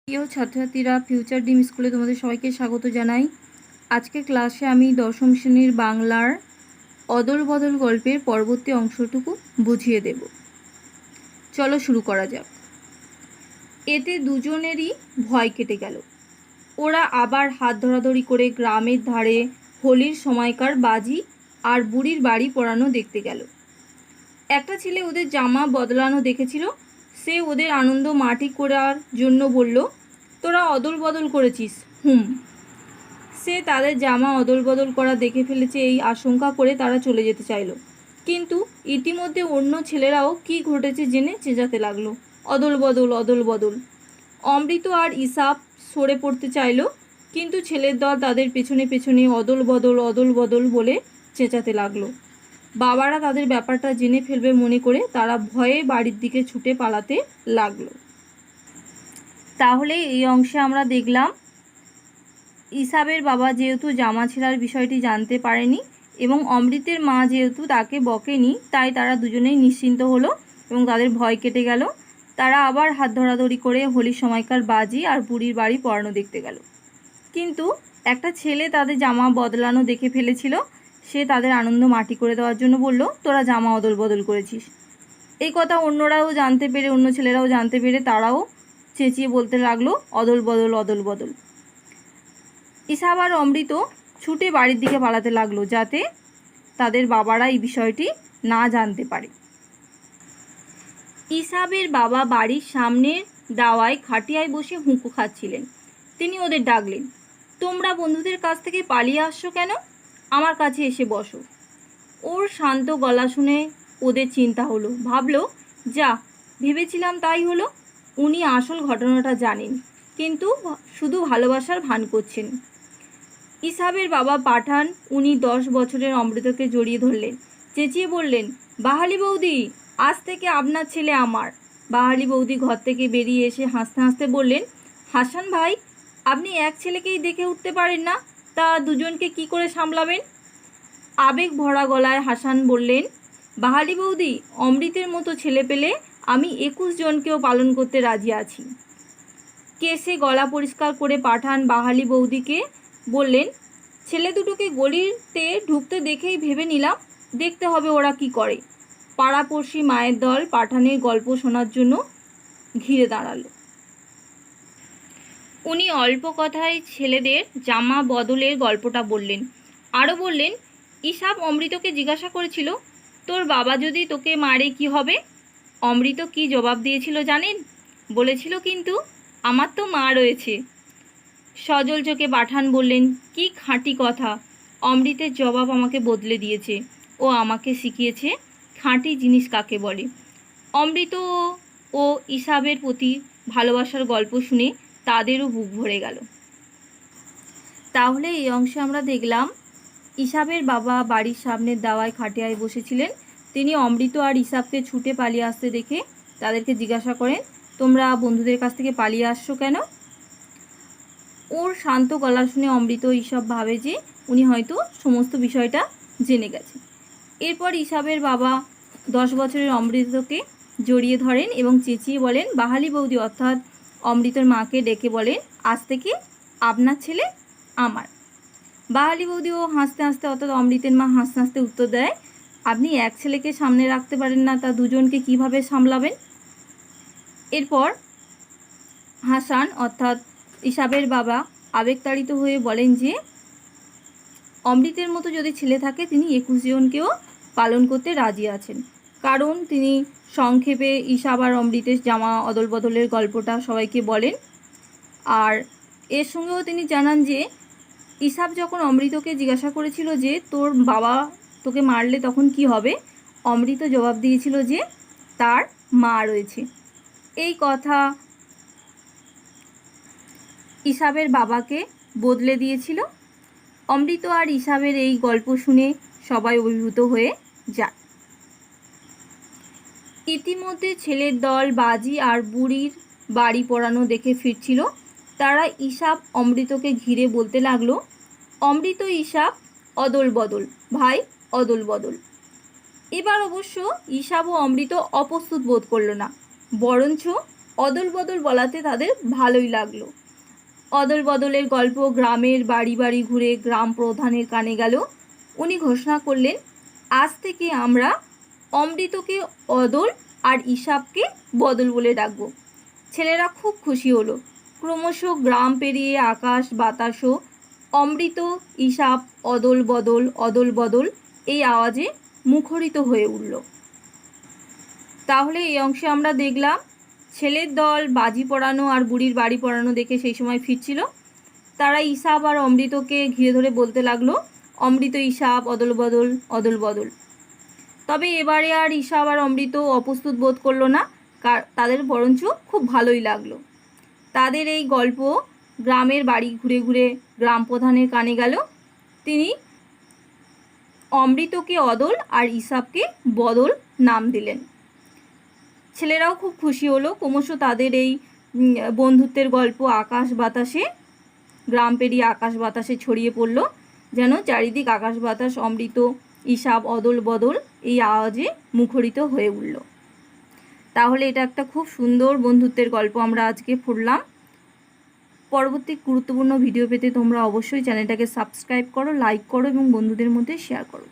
প্রিয় ছাত্রছাত্রীরা, ফিউচার ডিম স্কুলে তোমাদের সবাইকে স্বাগত জানাই। আজকে ক্লাসে আমি দশম শ্রেণীর বাংলার অদল বদল গল্পের পরবর্তী অংশটুকু বুঝিয়ে দেব। চলো শুরু করা যাক। এতে দুজনেরই ভয় কেটে গেল। ওরা আবার হাত ধরাধরি করে গ্রামের ধারে হোলির সময়কার বাজি আর বুড়ির বাড়ি পোড়ানো দেখতে গেল। একটা ছেলে ওদের জামা বদলানো দেখেছিল। সে ওদের আনন্দ মাটি করার জন্য বলল, তোরা অদল বদল করেছিস। সে তাদের জামা অদল বদল করা দেখে ফেলেছে এই আশঙ্কা করে তারা চলে যেতে চাইল। কিন্তু ইতিমধ্যে অন্য ছেলেরাও কি ঘটেছে জেনে চেঁচাতে লাগলো, অদল বদল অদল বদল। অমৃত আর ইসাব সরে পড়তে চাইল, কিন্তু ছেলের দল তাদের পেছনে পেছনে অদল বদল বলে চেঁচাতে লাগলো। বাবারা তাদের ব্যাপারটা জেনে ফেলবে মনে করে তারা ভয়ে বাড়ির দিকে ছুটে পালাতে লাগলো। তাহলে এই অংশে আমরা দেখলাম ইসাবের বাবা যেহেতু জামা ছেঁড়ার বিষয়টি জানতে পারেনি এবং অমৃতের মা যেহেতু তাকে বকেনি, তাই তারা দুজনেই নিশ্চিন্ত হলো এবং তাদের ভয় কেটে গেল। তারা আবার হাত ধরাধরি করে হোলির সময়কার বাজি আর বুড়ির বাড়ি পোড়ানো দেখতে গেল। কিন্তু একটা ছেলে তাদের জামা বদলানো দেখে ফেলেছিল। সে তাদের আনন্দ মাটি করে দেওয়ার জন্য বলল, তোরা জামা অদল বদল করেছিস। এই কথা অন্যরাও জানতে পেরে, অন্য ছেলেরাও জানতে পেরে তারাও চেঁচিয়ে বলতে লাগলো, অদল বদল অদল বদল। ইসাব আর অমৃত ছুটে বাড়ির দিকে পালাতে লাগলো, যাতে তাদের বাবারা এই বিষয়টি না জানতে পারে। ইসাবের বাবা বাড়ির সামনের দাওয়ায় খাটিয়ায় বসে হুঁকো খাচ্ছিলেন। তিনি ওদের ডাকলেন, তোমরা বন্ধুদের কাছ থেকে পালিয়ে আসছো কেন? আমার কাছে এসে বসো। ওর শান্ত গলা শুনে ওদের চিন্তা হলো। ভাবলো, যা ভেবেছিলাম তাই হলো। উনি আসল ঘটনাটা জানেন, কিন্তু শুধু ভালোবাসার ভান করছেন। ইসাবের বাবা পাঠান, উনি 10 বছরের অমৃতকে জড়িয়ে ধরলেন, চেঁচিয়ে বললেন, বাহালি বৌদি, আজ থেকে আপনার ছেলে আমার। বাহালি বৌদি ঘর থেকে বেরিয়ে এসে হাসতে হাসতে বললেন, হাসান ভাই, আপনি এক ছেলেকেই দেখে উঠতে পারেন না, তা দুজনকে কি করে সামলাবেন? আবেগ ভরা গলায় হাসান বললেন, বাহালি বৌদি, অমৃতের মতো ছেলে পেলে আমি 21 জনকেও পালন করতে রাজি আছি। কেসে গলা পরিষ্কার করে পাঠান বাহালি বৌদিকে বললেন, ছেলে দুটোকে গলিতে ঢুকতে দেখেই ভেবে নিলাম, দেখতে হবে ওরা কি করে। পাড়াপড়শি মায়ের দল পাঠানের গল্প শোনার জন্য ঘিরে দাঁড়ালো। উনি অল্প কথায় ছেলেদের জামা বদলের গল্পটা বললেন। আরও বললেন, ইসাব অমৃতকে জিজ্ঞাসা করেছিল, তোর বাবা যদি তোকে মারে কি হবে? অমৃত কি জবাব দিয়েছিল জানেন? বলেছিল, কিন্তু আমার তো মা রয়েছে। সজল চোখে পাঠান বললেন, কি খাঁটি কথা। অমৃতের জবাব আমাকে বদলে দিয়েছে। ও আমাকে শিখিয়েছে খাঁটি জিনিস কাকে বলে। অমৃত ও ইসাবের প্রতি ভালোবাসার গল্প শুনে তাদেরও বুক ভরে গেল। তাহলে এই অংশে আমরা দেখলাম ইসাবের বাবা বাড়ির সামনের দাওয়ায় খাটিয়ায় বসেছিলেন। তিনি অমৃত আর ইসাবকে ছুটে পালিয়ে আসতে দেখে তাদেরকে জিজ্ঞাসা করেন, তোমরা বন্ধুদের কাছ থেকে পালিয়ে আসছো কেন? ওর শান্ত গলা শুনে অমৃত ইসাব ভাবে যে উনি হয়তো সমস্ত বিষয়টা জেনে গেছেন। এরপর ইসাবের বাবা 10 বছরের অমৃতকে জড়িয়ে ধরেন এবং চেঁচিয়ে বলেন, বাহালি বৌদি অর্থাৎ অমৃতর মাকে ডেকে বলেন, আজ থেকে আপনার ছেলে আমার। বাহালি বৌদিও হাসতে হাসতে অর্থাৎ অমৃতের মা হাসতে হাসতে উত্তর দেয়, আপনি এক ছেলেকে সামনে রাখতে পারেন না, তা দুজনকে কিভাবে সামলাবেন? এরপর হাসান অর্থাৎ ইসাবের বাবা আবেগতাড়িত হয়ে বলেন যে অমৃতের মতো যদি ছেলে থাকে তিনি 21 জনকেও পালন করতে রাজি আছেন। কারণ তিনি সংক্ষেপে ইসাব আর অমৃতের জামা অদল বদলের গল্পটা সবাইকে বলেন। আর এর সঙ্গেও তিনি জানান যে ইসাব যখন অমৃতকে জিজ্ঞাসা করেছিল যে তোর বাবা তোকে মারলে তখন কি হবে, অমৃত জবাব দিয়েছিল যে তার মা রয়েছে। এই কথা ইসাবের বাবাকে বদলে দিয়েছিল। অমৃত আর ইসাবের এই গল্প শুনে সবাই অভিভূত হয়ে যায়। ইতিমধ্যে ছেলের দল বাজি আর বুড়ির বাড়ি পোড়ানো দেখে ফিরছিল। তারা ইসাব অমৃতকে ঘিরে বলতে লাগলো, অমৃত ইসাব অদল বদল ভাই, অদল বদল। এবার অবশ্য ইসাব ও অমৃত অপ্রস্তুত বোধ করল না, বরঞ্চ অদল বদল বলাতে তাদের ভালোই লাগলো। অদল বদলের গল্প গ্রামের বাড়ি বাড়ি ঘুরে গ্রাম প্রধানের কানে গেল। উনি ঘোষণা করলেন, আজ থেকে আমরা অমৃতকে অদল আর ইসাবকে বদল বলে ডাকবো। ছেলেরা খুব খুশি হলো। ক্রমশ গ্রাম পেরিয়ে আকাশ বাতাসও অমৃত ইসাব অদল বদল এই আওয়াজে মুখরিত হয়ে উঠল। তাহলে এই অংশে আমরা দেখলাম ছেলের দল বাজি পড়ানো আর বুড়ির বাড়ি পড়ানো দেখে সেই সময় ফিরছিল। তারা ইসাব আর অমৃতকে ঘিরে ধরে বলতে লাগলো, অমৃত ইসাব অদল বদল। তবে এবারে আর ইসাব আর অমৃত অপ্রস্তুত বোধ করলো না, তাদের বরঞ্চ খুব ভালোই লাগলো। তাদের এই গল্প গ্রামের বাড়ি ঘুরে ঘুরে গ্রাম প্রধানের কানে গেল। তিনি অমৃতকে অদল আর ইসাবকে বদল নাম দিলেন। ছেলেরাও খুব খুশি হলো। ক্রমশ তাদের এই বন্ধুত্বের গল্প আকাশ বাতাসে, গ্রাম পেরিয়ে আকাশ বাতাসে ছড়িয়ে পড়ল, যেন চারিদিক আকাশ বাতাস অমৃত ইসাব অদল বদল এই আওয়াজে মুখরিত হয়ে উঠল। তাহলে এটা একটা খুব সুন্দর বন্ধুত্বের গল্প আমরা আজকে পড়লাম। পরবর্তী গুরুত্বপূর্ণ ভিডিও পেতে তোমরা অবশ্যই চ্যানেলটাকে সাবস্ক্রাইব করো, লাইক করো এবং বন্ধুদের মধ্যে শেয়ার করো।